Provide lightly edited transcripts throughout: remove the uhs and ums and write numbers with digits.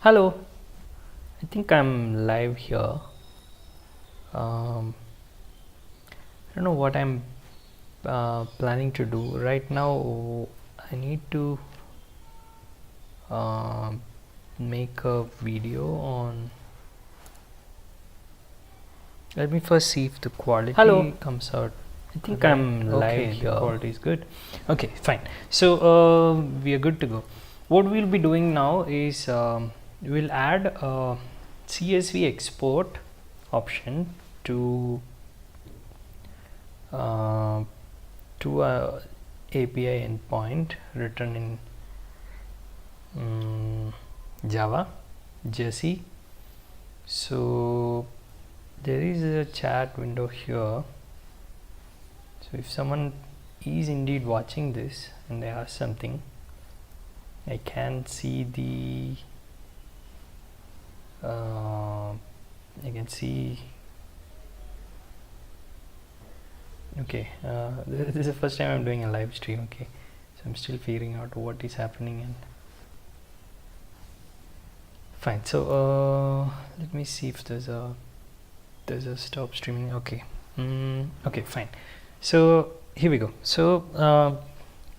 Hello, I think I'm live here. I don't know what I'm planning to do right now. I need to make a video on. Let me first see if the quality comes out. I think I'm live here. The quality is good. Okay, fine. So we are good to go. What we'll be doing now is we'll add a CSV export option to a API endpoint written in Java, JAX. So there is a chat window here. So if someone is indeed watching this and they ask something, I can see the I can see. Okay, this is the first time I'm doing a live stream. Okay, so I'm still figuring out what is happening and fine. So let me see if there's a stop streaming. Okay, okay, fine. So here we go. So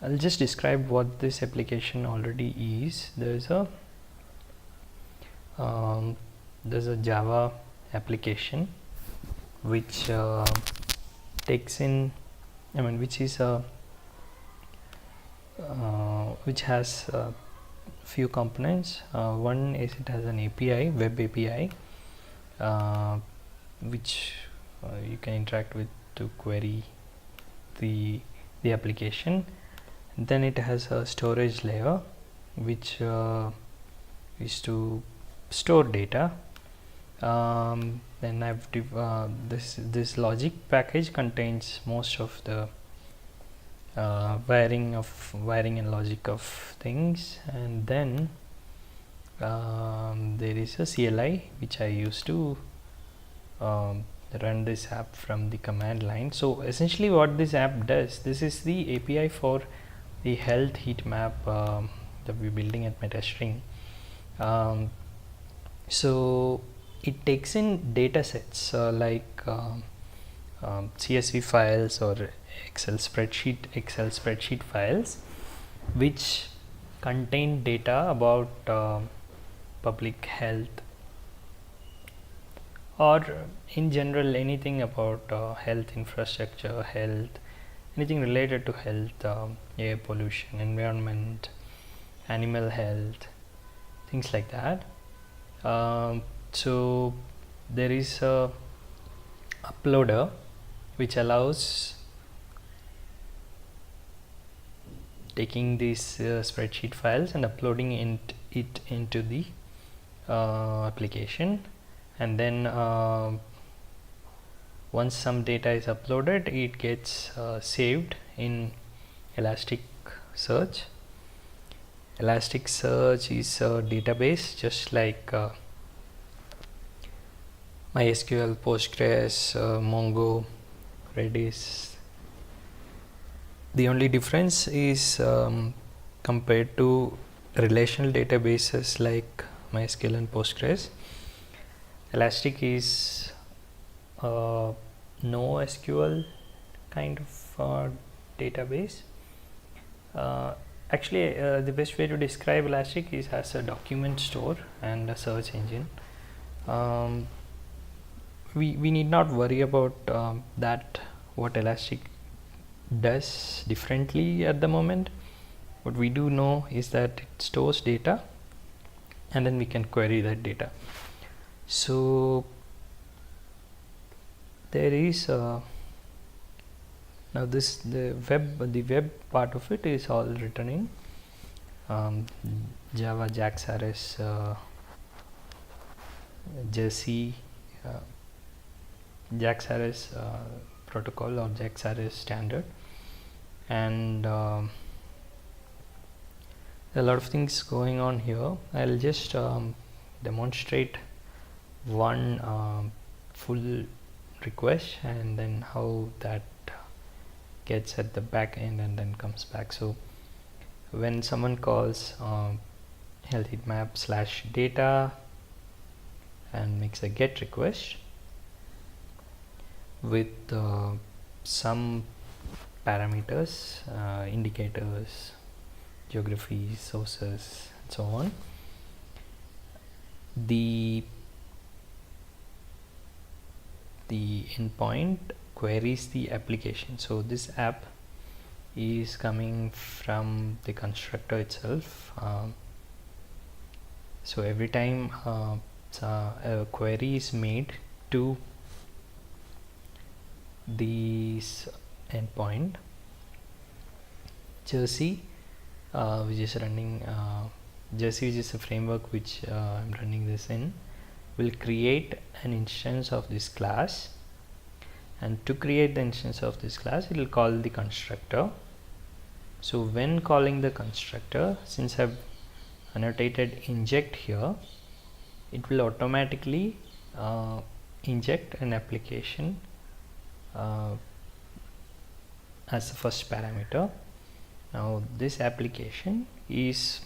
I'll just describe what this application already is. There's a Java application which takes in, which is which has a few components. One is it has an API, web API, which you can interact with to query the application. Then it has a storage layer, which is to store data. Then I've this logic package contains most of the wiring and logic of things, and then there is a CLI which I use to run this app from the command line. So essentially what this app does, this is the API for the health heat map that we're building at MetaString. So it takes in data sets like CSV files or Excel spreadsheet files, which contain data about public health, or in general anything about health infrastructure, anything related to health, air pollution, environment, animal health, things like that. So there is a uploader which allows taking these spreadsheet files and uploading it into the application, and then once some data is uploaded, it gets saved in ElasticSearch. ElasticSearch is a database just like MySQL, Postgres, Mongo, Redis. The only difference is compared to relational databases like MySQL and Postgres, Elastic is no SQL kind of database. Actually, the best way to describe Elastic is as a document store and a search engine. We need not worry about that, what Elastic does differently at the moment. What we do know is that it stores data and then we can query that data. So there is now the web part of it is all written in Java JAX-RS JAX-RS protocol or JAX-RS standard, and a lot of things going on here. I'll just demonstrate one full request and then how that gets at the back end and then comes back. So when someone calls health heat map slash data and makes a get request with some parameters, indicators, geography, sources, and so on. The endpoint queries the application. So this app is coming from the constructor itself. So every time a query is made to this endpoint, Jersey, which is running Jersey, which is a framework which I'm running this in, will create an instance of this class, and to create the instance of this class it will call the constructor. So when calling the constructor, since I've annotated inject here, it will automatically inject an application as the first parameter. Now this application is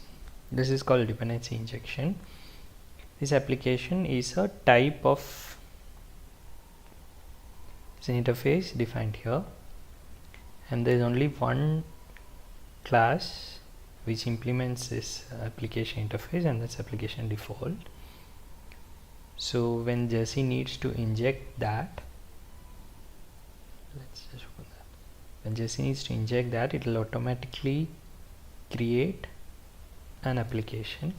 called dependency injection. This application is a type of interface defined here, and there is only one class which implements this application interface, and that's application default. So when Jersey needs to inject that, let's just open that. When Jersey needs to inject that, it will automatically create an application.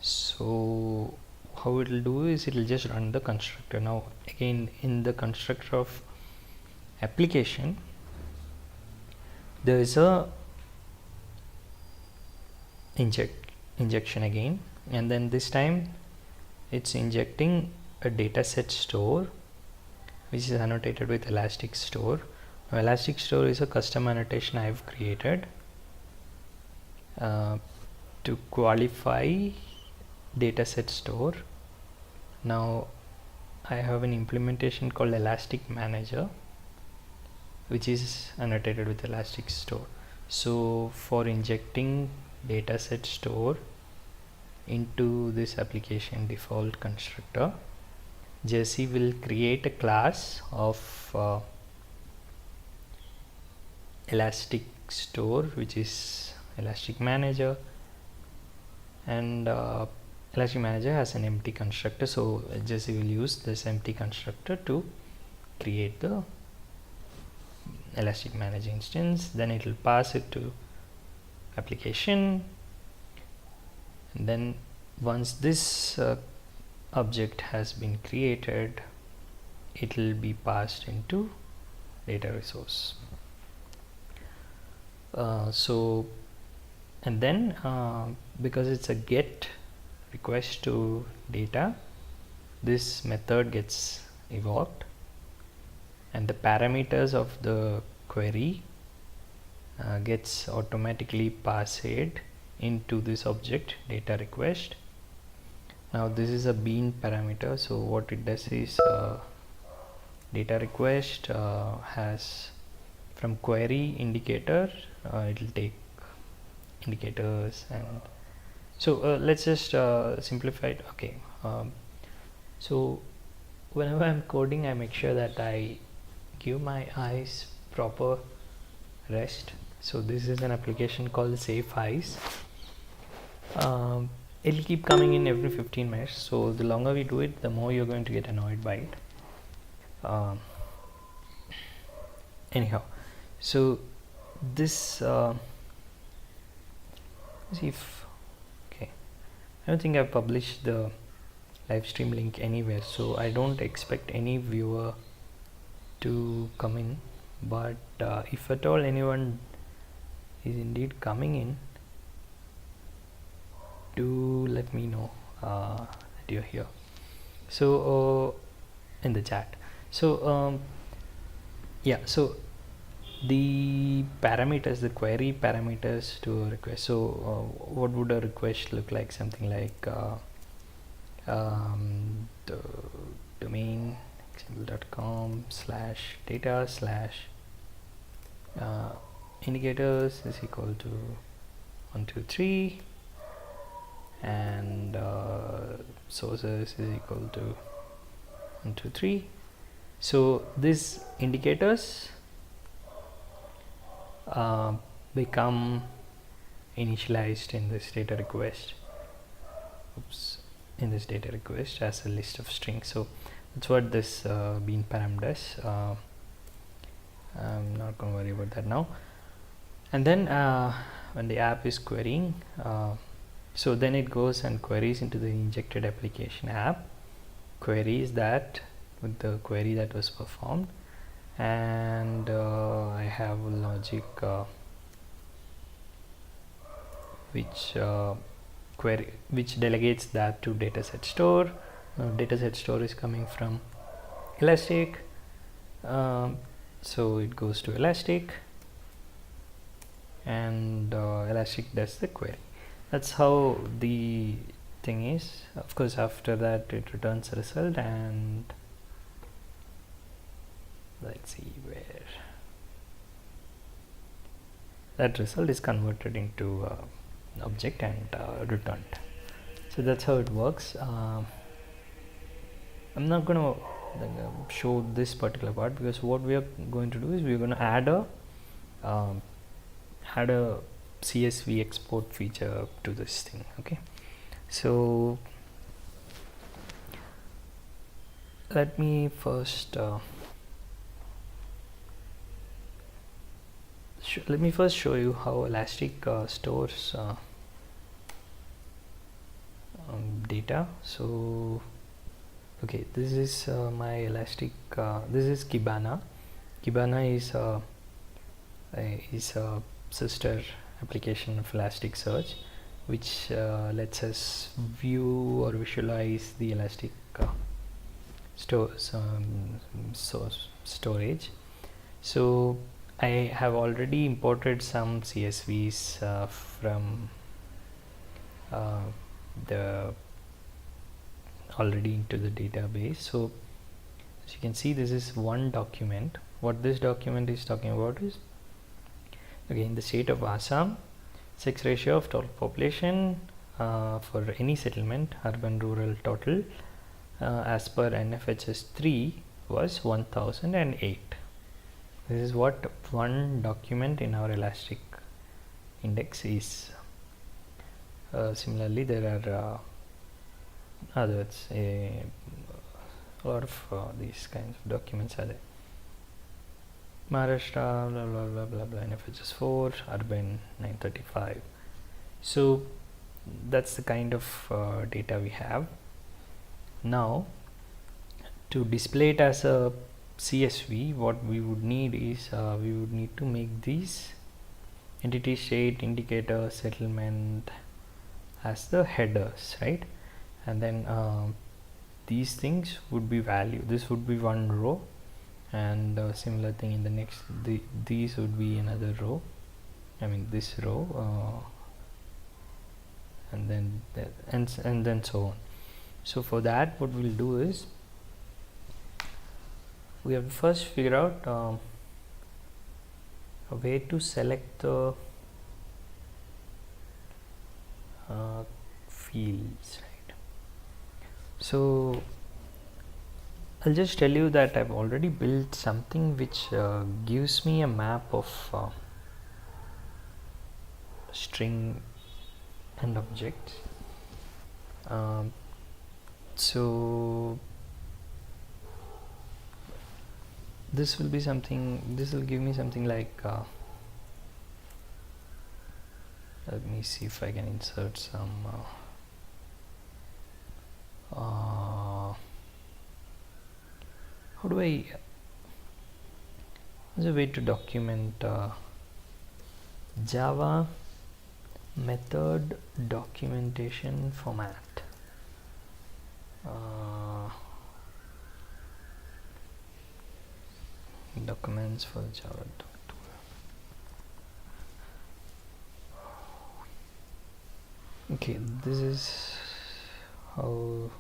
So how it will do is it will just run the constructor. Now again, in the constructor of application, there is a injection again, and then this time it's injecting a dataset store which is annotated with ElasticStore. Now ElasticStore is a custom annotation I have created to qualify dataset store. Now I have an implementation called Elastic Manager which is annotated with ElasticStore. So for injecting dataset store into this application default constructor, Jersey will create a class of ElasticStore, which is Elastic Manager, and Elastic Manager has an empty constructor, so Jersey will use this empty constructor to create the Elastic Manager instance. Then it will pass it to application, and then once this object has been created, it will be passed into data resource. And then because it's a get request to data, this method gets evoked, and the parameters of the query gets automatically passed into this object data request. Now this is a bean parameter, so what it does is data request has from query indicator, it will take indicators, and so let's just simplify it. Okay, so whenever I'm coding, I make sure that I give my eyes proper rest. So this is an application called Safe Eyes. It'll keep coming in every 15 minutes, so the longer we do it, the more you're going to get annoyed by it. Anyhow, so this see if okay, I don't think I've published the live stream link anywhere, so I don't expect any viewer to come in, but if at all anyone is indeed coming in, do let me know that you're here. So in the chat. So yeah, so the parameters, the query parameters to a request. So what would a request look like? Something like the domain xml.com/data/indicators is equal to 123, and sources is equal to 1 2 3. So these indicators become initialized in this data request. In this data request as a list of strings. So that's what this bean param does. I'm not going to worry about that now. And then when the app is querying, so then it goes and queries into the injected application app, queries that with the query that was performed, and I have a logic which delegates that to dataset store. Dataset store is coming from Elastic, so it goes to Elastic, and Elastic does the query. That's how the thing is. Of course, after that it returns a result, and let's see where that result is converted into object and returned. So that's how it works. I'm not going to show this particular part, because what we are going to do is we are going to add a CSV export feature to this thing. Okay, so let me first show you how Elastic stores data. So okay, this is my Elastic, this is Cabana. Cabana is a sister application of Elasticsearch, which lets us view or visualize the Elastic storage. So I have already imported some CSVs from already into the database. So as you can see, this is one document. What this document is talking about is, again, the state of Assam, sex ratio of total population for any settlement, urban rural total, as per NFHS 3 was 1008. This is what one document in our Elastic index is. Similarly, there are others, a lot of these kinds of documents are there. Maharashtra, blah blah blah blah blah, NFHS 4, urban 935. So that's the kind of data we have. Now, to display it as a CSV, what we would need is we would need to make these entity state, indicator, settlement as the headers, right? And then these things would be value. This would be one row, and similar thing in the next. These would be another row. I mean this row, and then and then so on. So for that, what we'll do is we have to first figure out a way to select the fields, right? So I'll just tell you that I've already built something which gives me a map of string and objects. So this will be something, this will give me something like let me see if I can insert some how do I, there's a way to document Java method documentation format. Documents for Java. Okay, this is how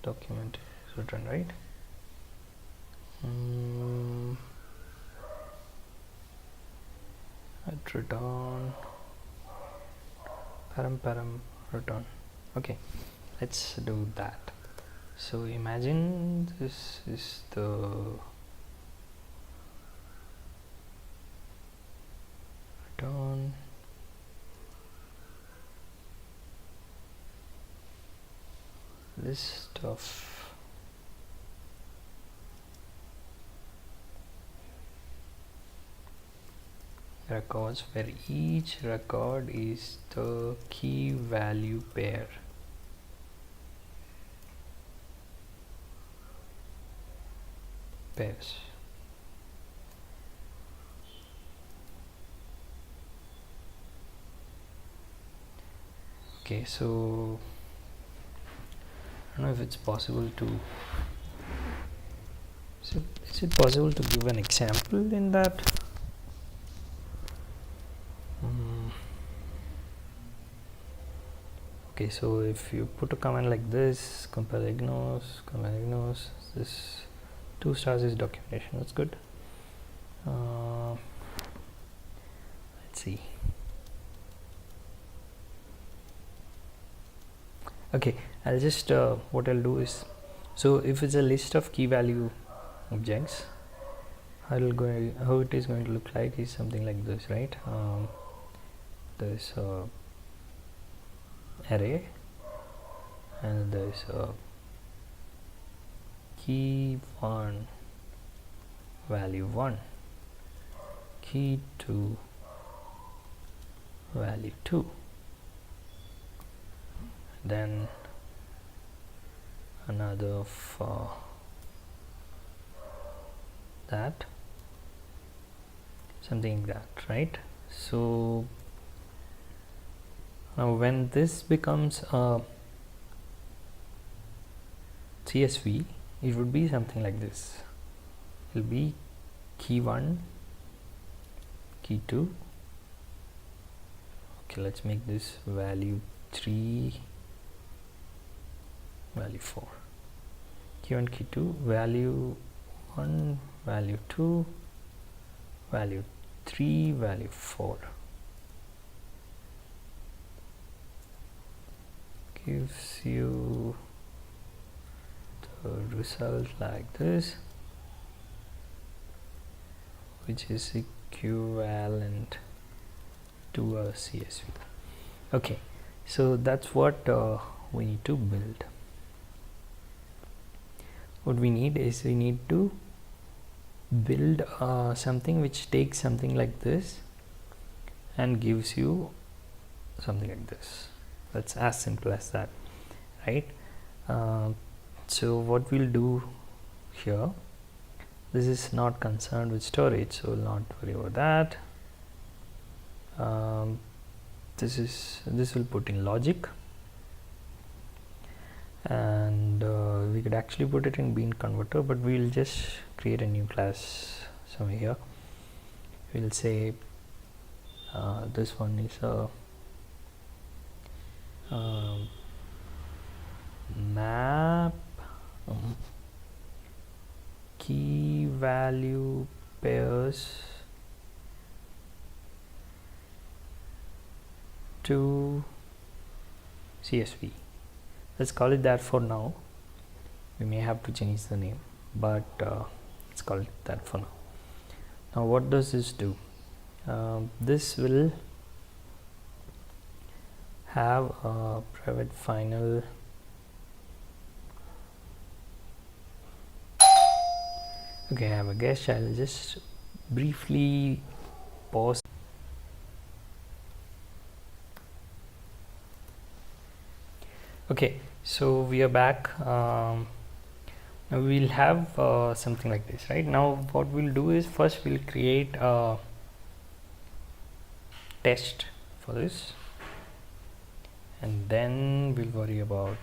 document is written, right? At return param return. Okay, let's do that. So imagine this is the return list of records where each record is the key value pairs. Okay, so I don't know if it's possible to is it possible to give an example in that? Okay, so if you put a command like this, compile ignores, this 2 stars is documentation. That's good. Let's see. Okay, I'll just what I'll do is, so if it's a list of key value objects, how it is going to look like is something like this, right? There's array and there's key 1 value 1, key 2 value 2, then another for that, something like that, right? So now when this becomes a CSV, it would be something like this. It will be key 1, key 2. Okay, let's make this value 3, value 4. Key 1, key 2, value 1, value 2, value 3, value 4. Gives you the result like this, which is equivalent to a CSV. Okay, so that's what we need to build. What we need is we need to build something which takes something like this and gives you something like this. That's as simple as that, right? So what we'll do here, this is not concerned with storage, so we'll not worry about that. This will put in logic, and we could actually put it in bean converter, but we'll just create a new class somewhere here. We'll say this one is a map key value pairs to CSV. Let's call it that for now. We may have to change the name, but let's call it that for now. Now what does this do? This will have a private final okay, I have a guess. I'll just briefly pause. Okay, so we are back. Now we'll have something like this, right? Now what we'll do is first we'll create a test for this, and then we'll worry about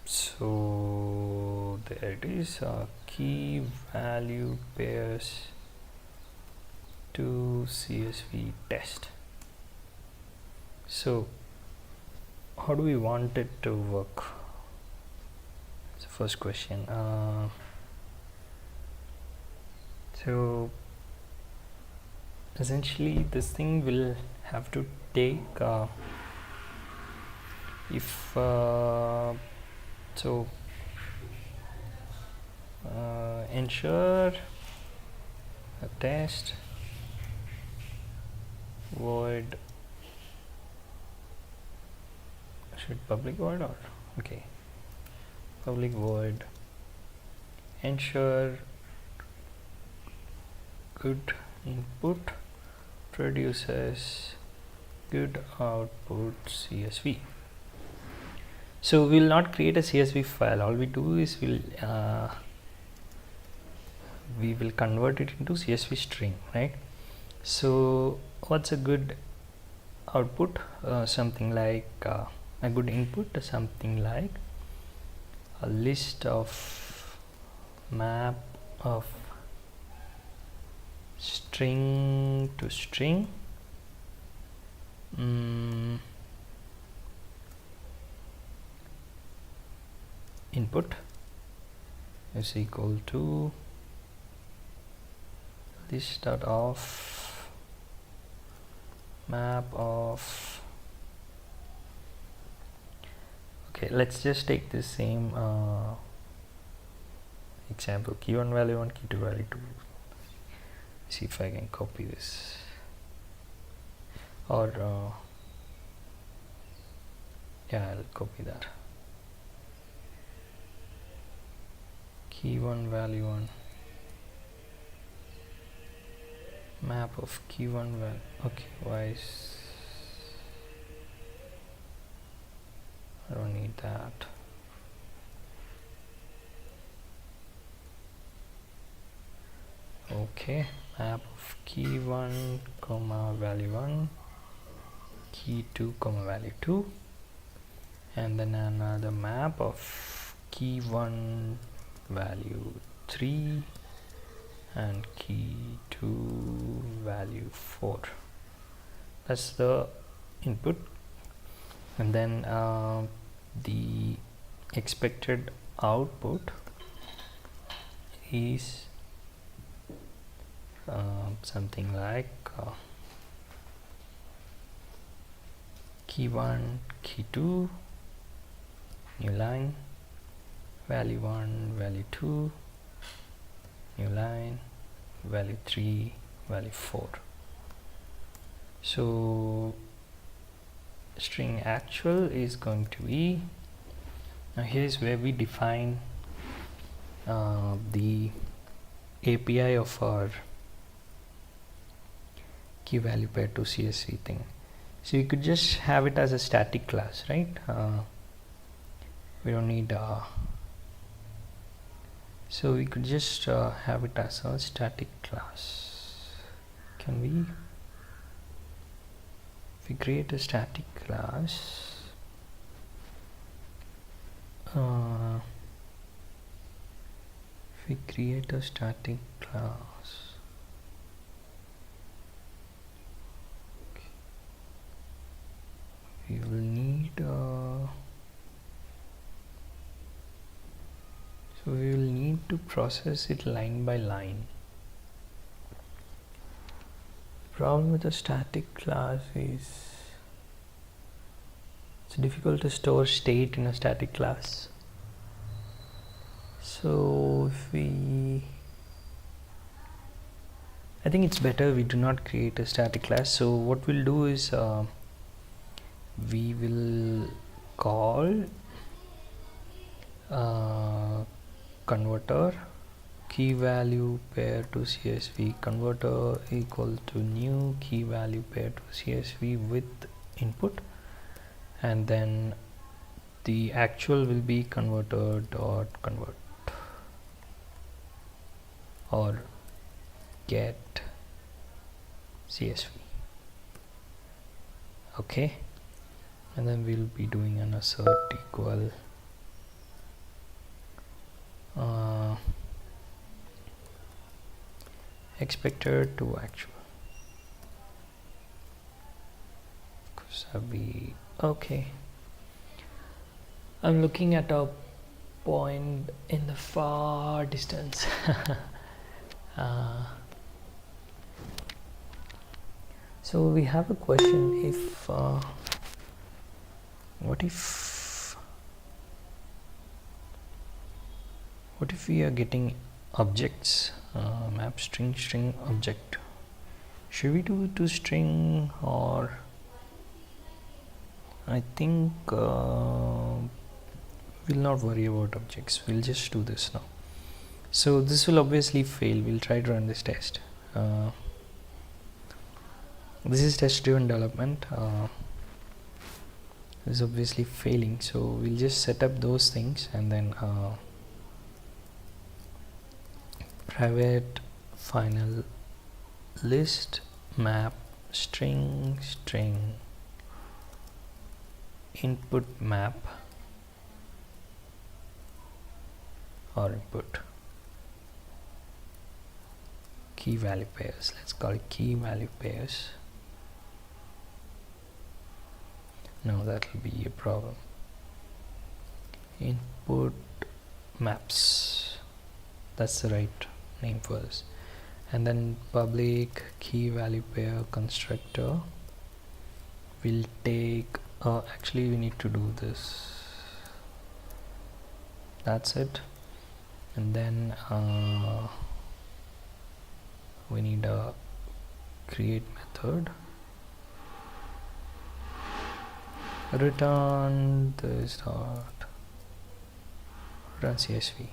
so there it is, key value pairs to CSV test. So how do we want it to work? It's the first question. So essentially this thing will have to take ensure a test void, should public void or okay, public void ensure good input produces good output CSV. So we will not create a CSV file. All we do is we will convert it into CSV string, right? So what's a good output? Something like a good input, something like a list of map of string to string input is equal to list dot of map of, okay, let's just take this same example, key 1 value 1, key 2 value 2. See if I can copy this, or yeah, I'll copy that. Key 1 value 1, map of key 1 value, okay, why is, I don't need that. Okay, map of key 1 comma value 1, key 2 comma value 2, and then another map of key 1 value 3 and key 2 value 4. That's the input, and then the expected output is something like key 1 key 2 new line, value 1 value 2 new line, value 3 value 4. So string actual is going to be, now here is where we define the API of our key value pair to CSV thing. So you could just have it as a static class, right? We don't need so we could just have it as a static class. Can we, if we create a static class, if we create a static class, we will need so we will need to process it line by line. Problem with a static class is it's difficult to store state in a static class. So if we, I think it's better we do not create a static class. So what we'll do is we will call converter key value pair to CSV converter equal to new key value pair to CSV with input, and then the actual will be converter dot convert or get CSV. Okay, and then we'll be doing an assert equal expected to actual. Okay, I'm looking at a point in the far distance. So we have a question, if what if we are getting objects, map string object, should we do it to string, or I think we'll not worry about objects, we'll just do this now. So this will obviously fail. We'll try to run this test. This is test driven development. This is obviously failing, so we'll just set up those things and then private final list map string input map or input key value pairs. Let's call it key value pairs. No, that will be a problem. Input maps, that's the right name for this. And then public key value pair constructor will take actually we need to do this, that's it. And then we need a create method, return this dot run CSV.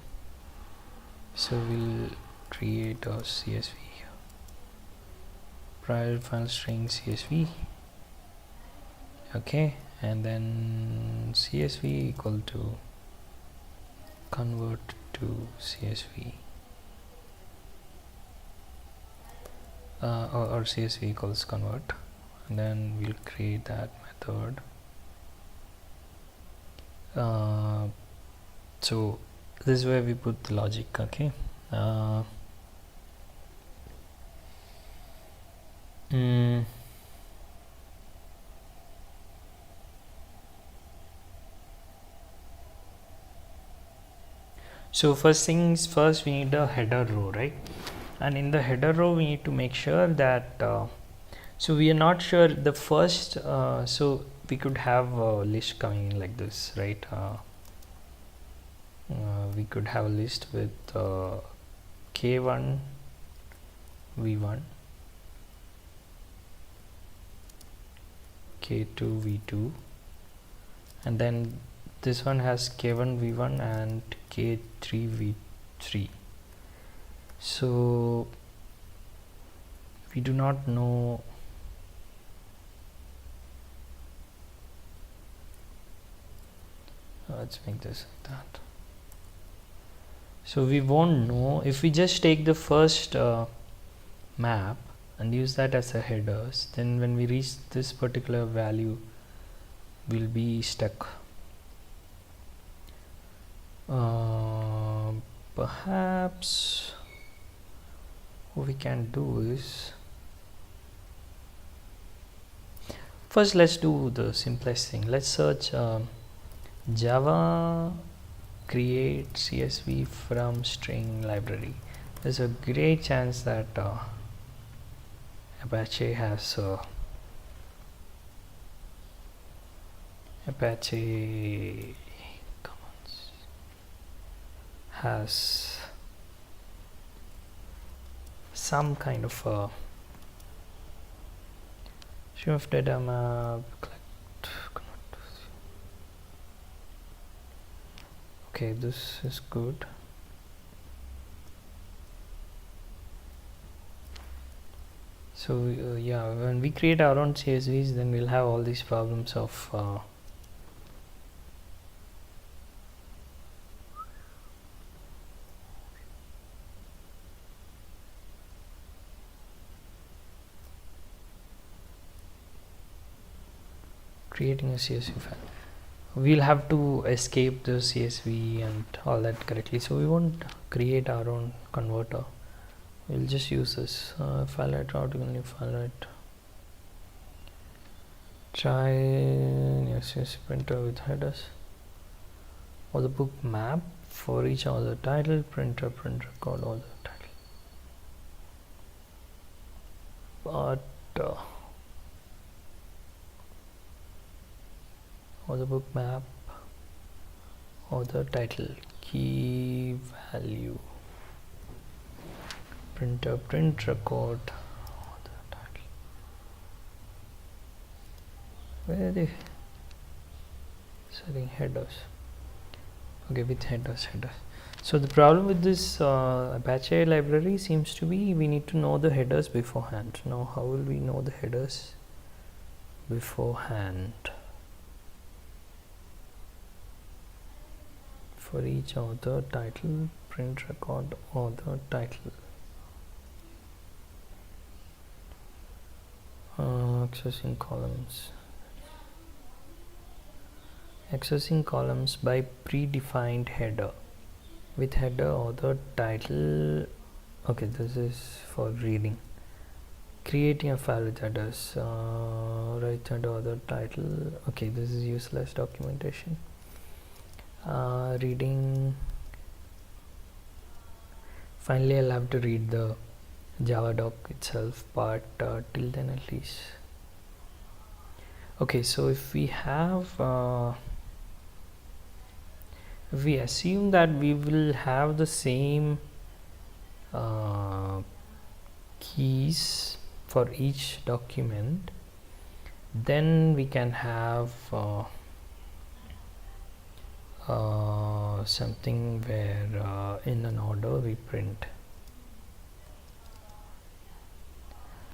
So we'll create a CSV here, private final string CSV, okay, and then CSV equal to convert to CSV, or CSV equals convert, and then we'll create that method. So this is where we put the logic, okay. So first things first, we need a header row, right? And in the header row we need to make sure that so we are not sure the first so we could have a list coming in like this, right? We could have a list with k1 v1 k2 v2, and then this one has k1 v1 and k3 v3. So we do not know let's make this like that. So we won't know if we just take the first map and use that as a headers, then when we reach this particular value we'll be stuck. Perhaps what we can do is, first let's do the simplest thing. Let's search Java create CSV from string library. There's a great chance that Apache has Apache commands has some kind of shift data map okay, this is good. So yeah, when we create our own CSVs, then we'll have all these problems of creating a CSV file. We'll have to escape the CSV and all that correctly, so we won't create our own converter. We'll just use this file write only file write. Try CSV printer with headers or the book map for each other title printer record all the title. But author book map, author title, key value, printer, print record, author title. Where are they? Setting headers. Okay, with headers. So the problem with this Apache library seems to be we need to know the headers beforehand. Now how will we know the headers beforehand? For each author title, print record, author title. Accessing columns. Accessing columns by predefined header. With header, author title. Okay, this is for reading. Creating a file with headers. Right under author title. Okay, this is useless documentation. Reading. Finally, I'll have to read the Java doc itself, but till then at least. Okay, so if we have if we assume that we will have the same keys for each document, then we can have something where in an order we print.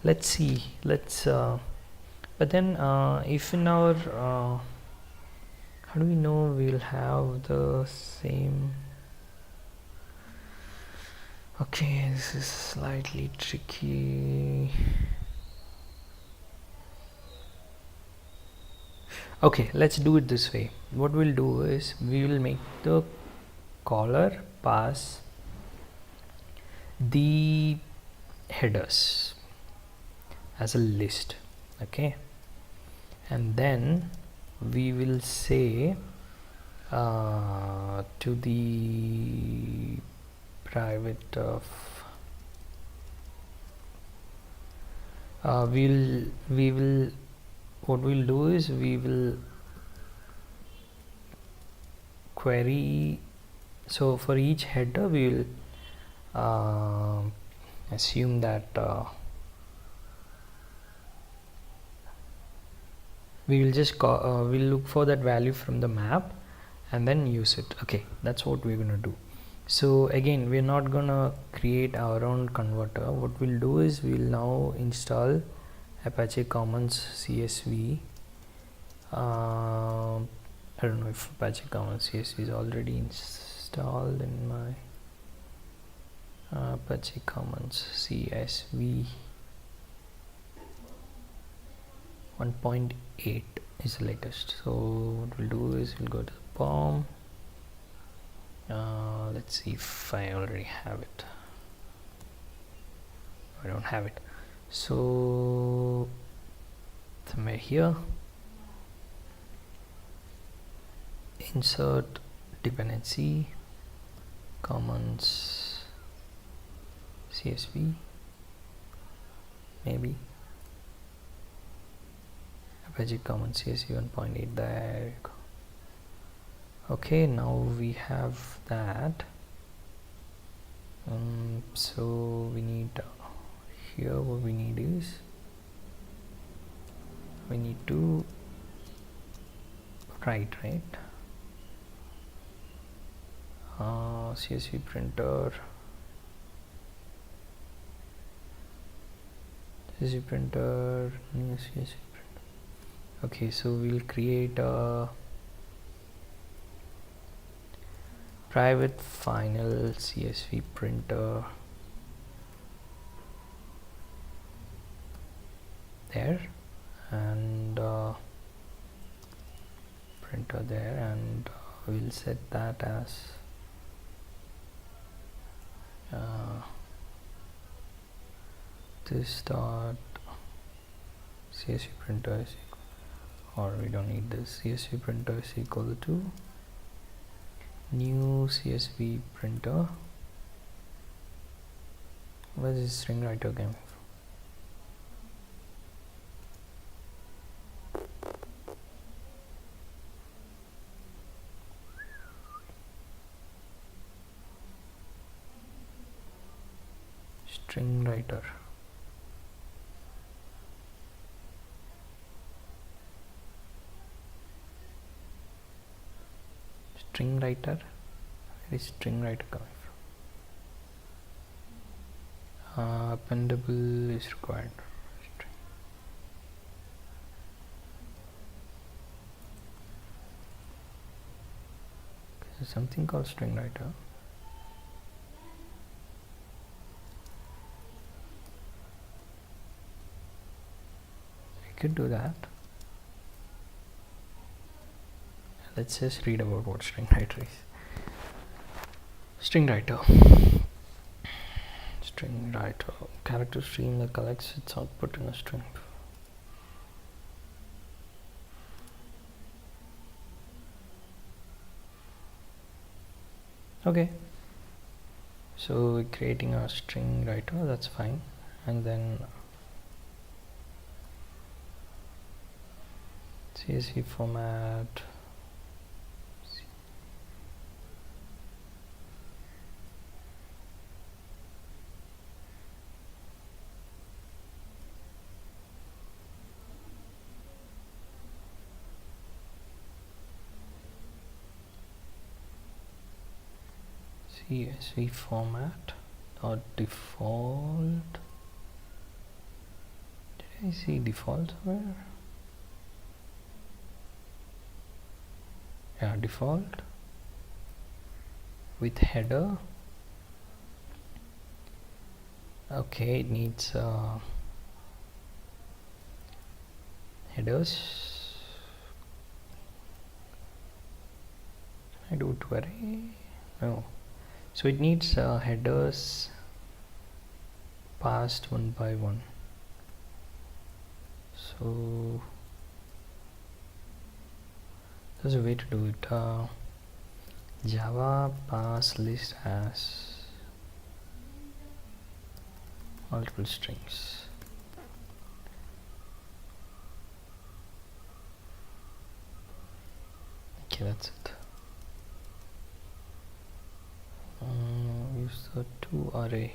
Let's see, but then if in our how do we know we'll have the same? Okay, this is slightly tricky. Okay, let's do it this way. What we'll do is we will make the caller pass the headers as a list, okay, and then we will say to the private of we will what we'll do is we will query. So for each header we will assume that we will just we'll look for that value from the map and then use it. Okay, that's what we're gonna do. So again, we're not gonna create our own converter. What we'll do is we'll now install Apache Commons CSV. I don't know if Apache Commons CSV is already installed in my Apache Commons CSV 1.8 is the latest. So what we'll do is we'll go to the POM. Let's see if I already have it. I don't have it. So somewhere here, insert dependency commons CSV, maybe Apache Commons CSV 1.8. There you go. Okay, now we have that. So we need here what we need is we need to write, right? CSV Printer, new CSV Printer. Okay, so we'll create a private final CSV printer there, and printer there, and we'll set that as this dot CSV printer is equal, or we don't need this. CSV printer is equal to new CSV printer. Where's this string writer coming from? string writer. String writer, where is string writer coming from? Appendable is required. There's something called string writer. We could do that. Let's just read about what string writer is. String writer. String writer. Character stream that collects its output in a string. Okay. So we're creating a string writer, that's fine. And then CSV format. CSV format dot default. Did I see default somewhere? Yeah, default with header. Okay, it needs headers. Can I do it array? No. So it needs headers passed one by one. So there's a way to do it. Java pass list as multiple strings. Okay, that's it. Use the to array.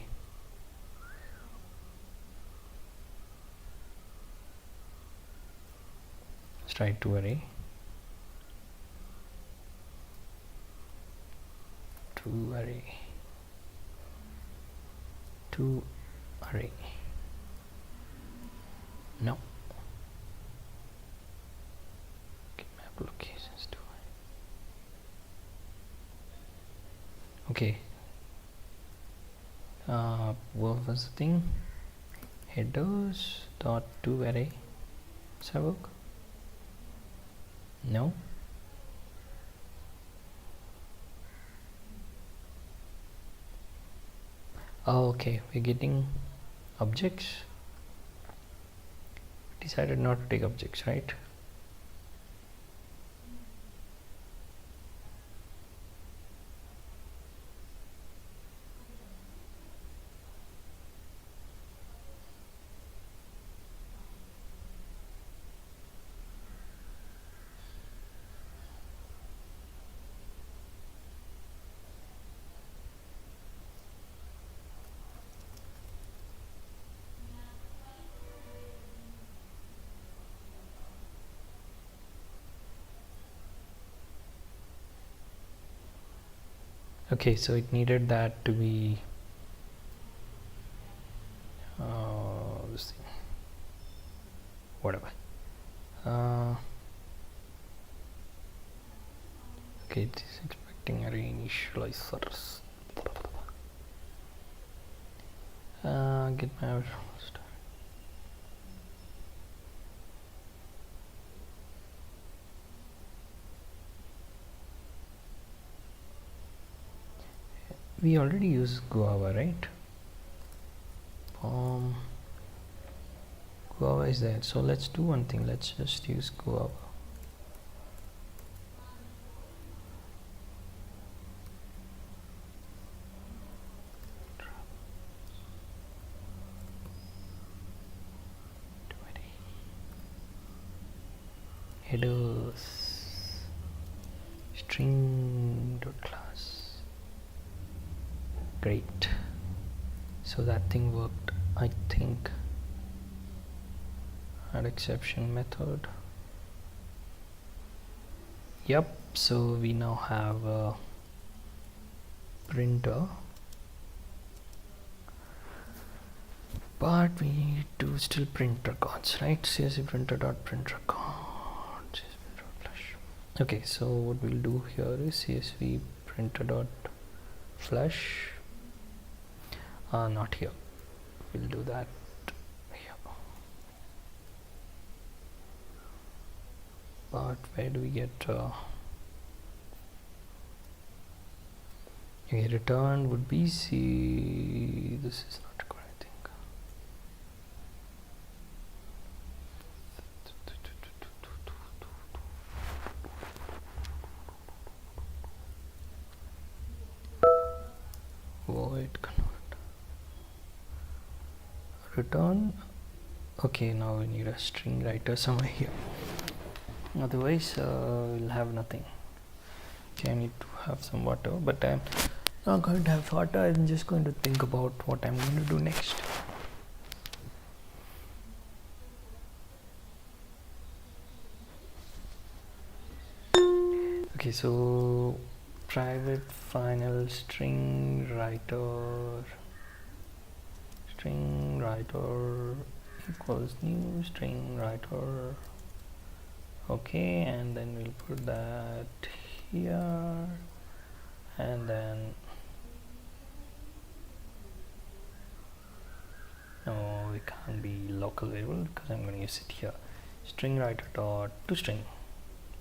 Let's write to array. To array. To array. No. Okay, map locations to array. Okay. What was the thing? Headers dot to array. Does that work? No. Oh, okay, we're getting objects. Decided not to take objects, right? Okay, so it needed that to be this thing, whatever. Okay, it is expecting array initializers. Get my we already use Guava, right? Guava is there, so let's do one thing. Let's just use Guava. Headers string dot class. Great. So So that thing worked, I think. Add exception method. Yep, so we now have a printer, but we need to still print records, right? CSV Printer dot print record. Okay, so what we'll do here is CSV Printer dot flash. Not here. We'll do that here. But where do we get? Okay, return would be C. This is not required, I think. Void convert. Return. Okay, now we need a string writer somewhere here. Otherwise, we'll have nothing. Okay, I need to have some water, but I'm not going to have water. I'm just going to think about what I'm going to do next. Okay, so private final string writer equals new string writer. Okay, and then we'll put that here, and then no, we can't be local variable because I'm going to use it here. String writer dot to string.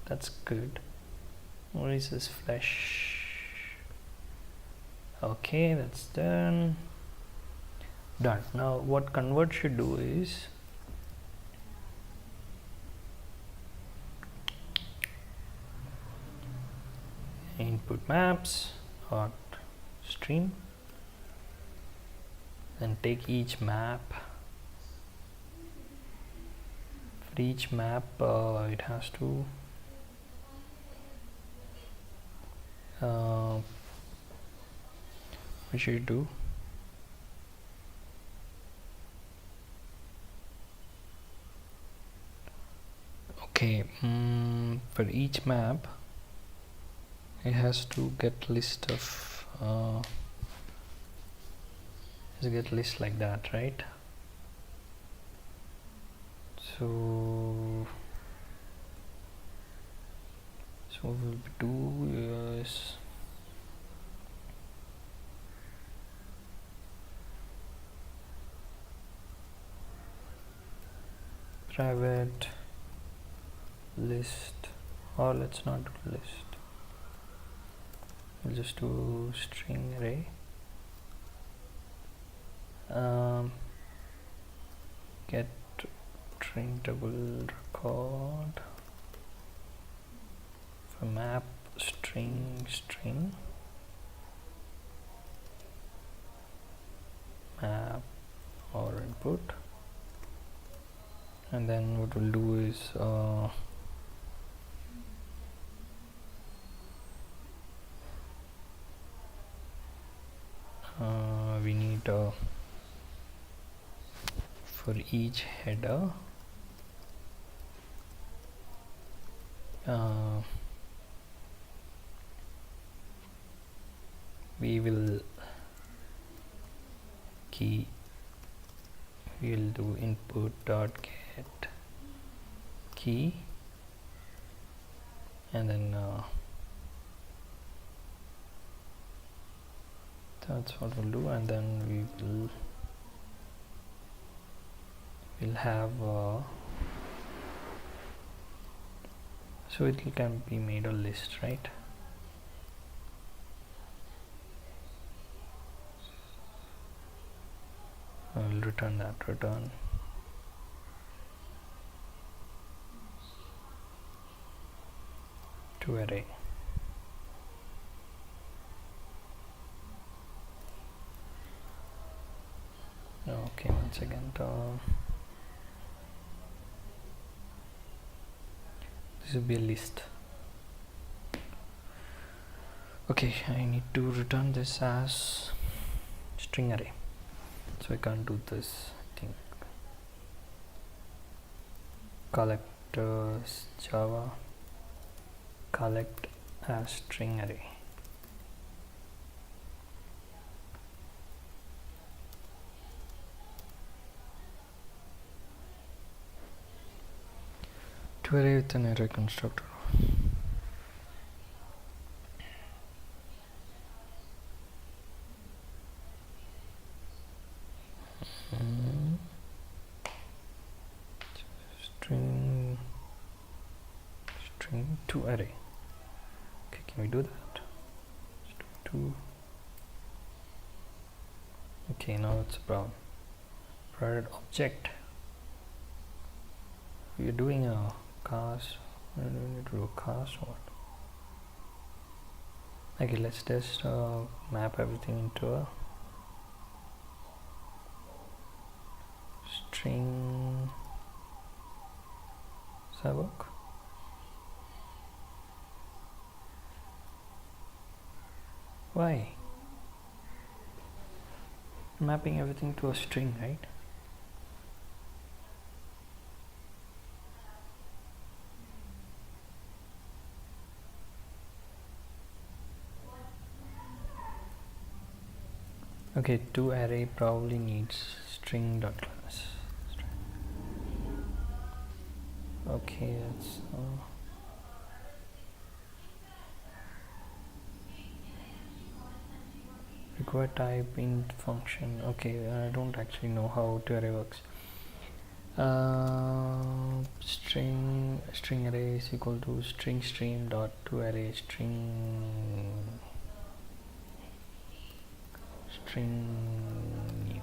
That's good. What is this flash? Okay, that's done. Now what convert should do is input maps dot stream, then take each map. For each map it has to what should you do? Okay, for each map it has to get list of like that, right? So what we'll do is private list, or let's not do list, we'll just do string array. Get printable record for map string map or input, and then what we'll do is we need for each header we will do input dot get key, and then that's what we'll do, and then we'll have so it can be made a list, right? I will return that return to array. Okay, one second. This will be a list. Okay, I need to return this as string array. so I can't do this. I think collectors Java collect as string array. To array with an array constructor. String to array. Okay, can we do that? String to. Okay, now it's a problem. Provided object. We are doing a cast. What do we need to do? Cast what? Okay, let's just map everything into a string. Does that work? Why? Mapping everything to a string, right? Okay, to array probably needs string.class. Okay, that's require type int function. Okay, I don't actually know how to array works. String array is equal to string stream dot to array string new.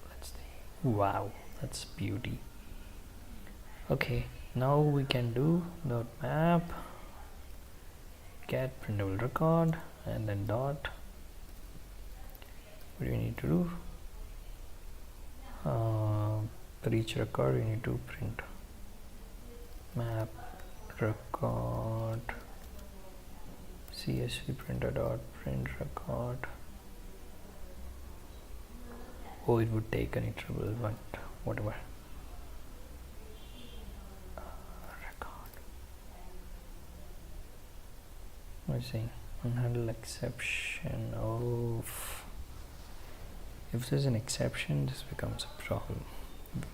Let's see. Wow, that's beauty. Okay, now we can do dot map get printable record and then dot. What do we need to do? For each record we need to print map record CSV Printer dot print record. Oh, it would take an iterable, but whatever. Record. What is saying? Unhandle exception. Oh, if there's an exception, this becomes a problem.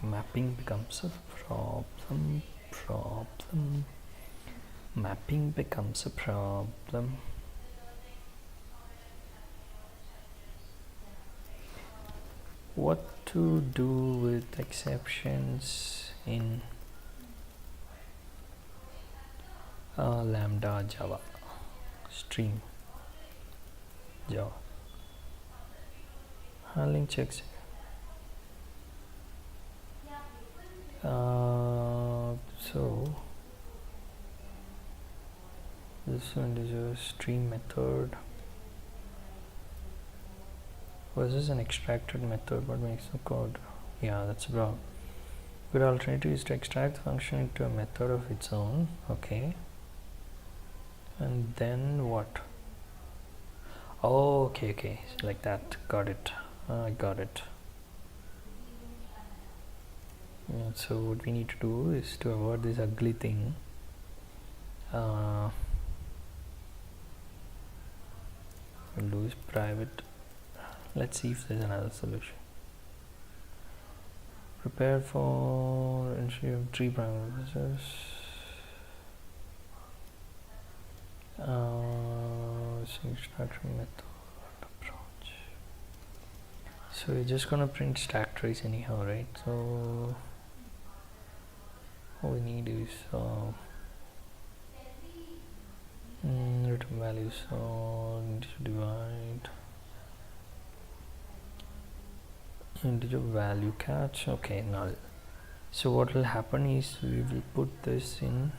Mapping becomes a problem. Mapping becomes a problem. What to do with exceptions in lambda Java stream Java handling checks. So this one is a stream method. Was this an extracted method? What makes the code? Yeah, that's a problem. Good alternative is to extract the function into a method of its own. Okay. And then what? Oh, okay, so like that. Got it. I got it. Yeah, so what we need to do is to avoid this ugly thing. We'll do is private. Let's see if there's another solution. Prepare for entry of three parameters. Extraction method approach. So we're just gonna print stack trace anyhow, right? So all we need is return values. So divide integer value catch. Okay, null. So what will happen is we will put this in.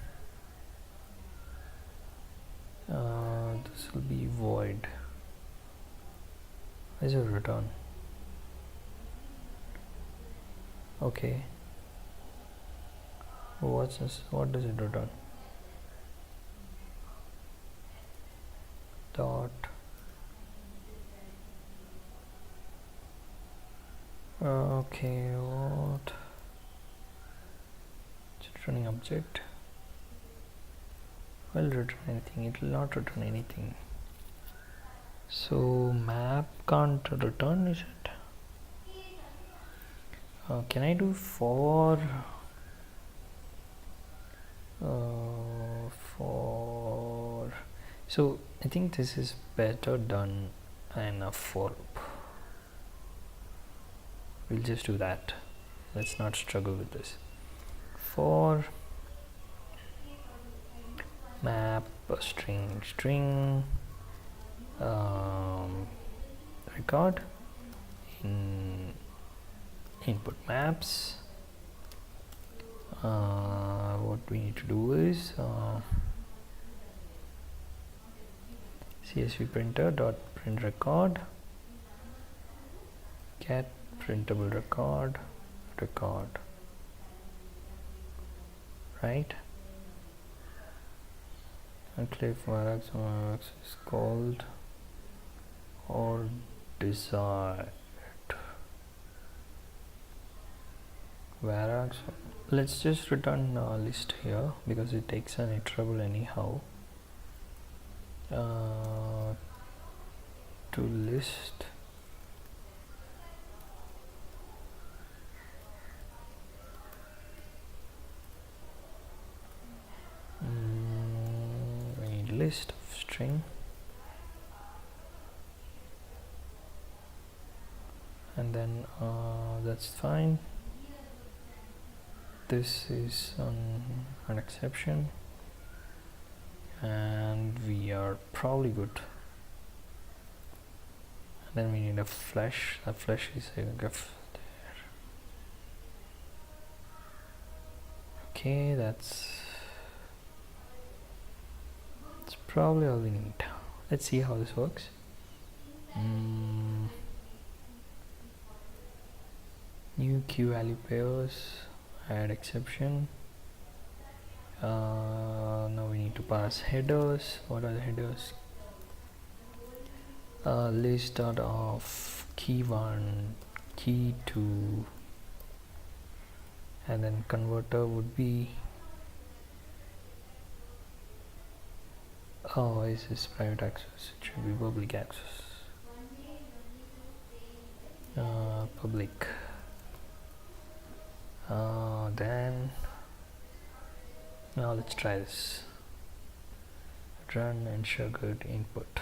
This will be void. Is it return? Okay. What's this? What does it return? Dot. Okay, what? It's returning object. Will return anything? It will not return anything. So map can't return, is it? Can I do for so I think this is better done in a for loop. We'll just do that. Let's not struggle with this. For map string record in input maps. What we need to do is CSV Printer dot print record get printable record right. Enclave varix is called or desired varix. Let's just return a list here because it takes an iterable anyhow. To list we need list of string and then that's fine. This is an exception and we are probably good. And then we need a flash. The flash is a gif there. Okay, that's probably all we need. Let's see how this works. New key value pairs, add exception. Now we need to pass headers. What are the headers? List out of key 1, key 2, and then converter would be is this private access? It should be public access. Public. Then now let's try this. Run ensure good input.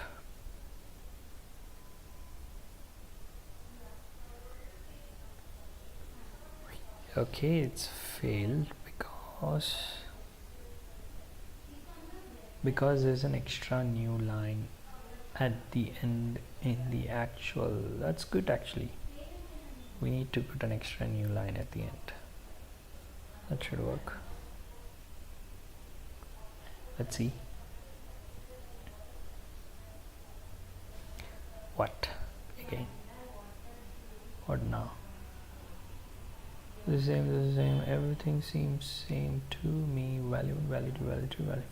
Okay, it's failed because there's an extra new line at the end in the actual. That's good actually. We need to put an extra new line at the end. That should work. Let's see. What? Again. What now? The same. Everything seems same to me. Value 2.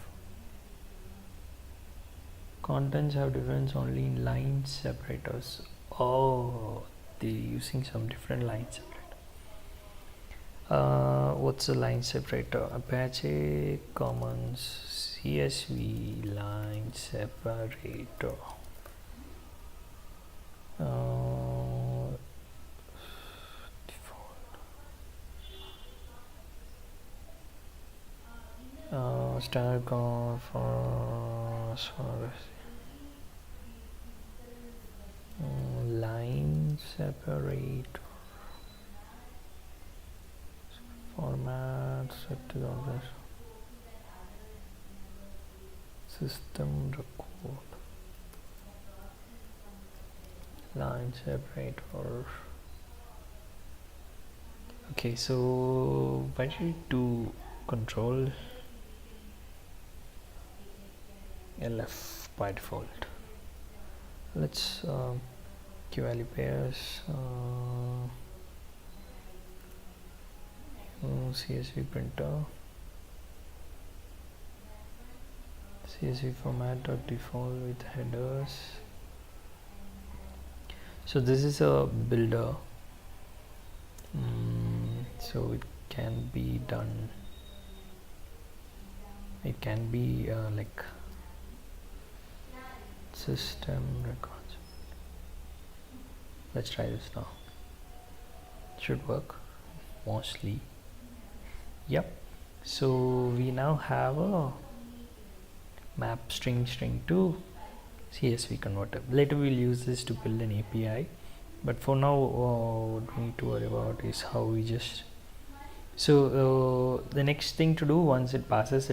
Contents have difference only in line separators. Oh, they're using some different line separator. What's a line separator? Apache Commons CSV line separator. Standard for line separator format set to the system record line separator. Okay, so why did you do control LF by default? Let's key value pairs, CSV Printer, CSV format dot default with headers. So this is a builder. So it can be done, it can be like system records. Let's try this now. Should work mostly. Yep. So we now have a map string to CSV converter. Later we'll use this to build an API, but for now what we need to worry about is how we just, so the next thing to do once it passes the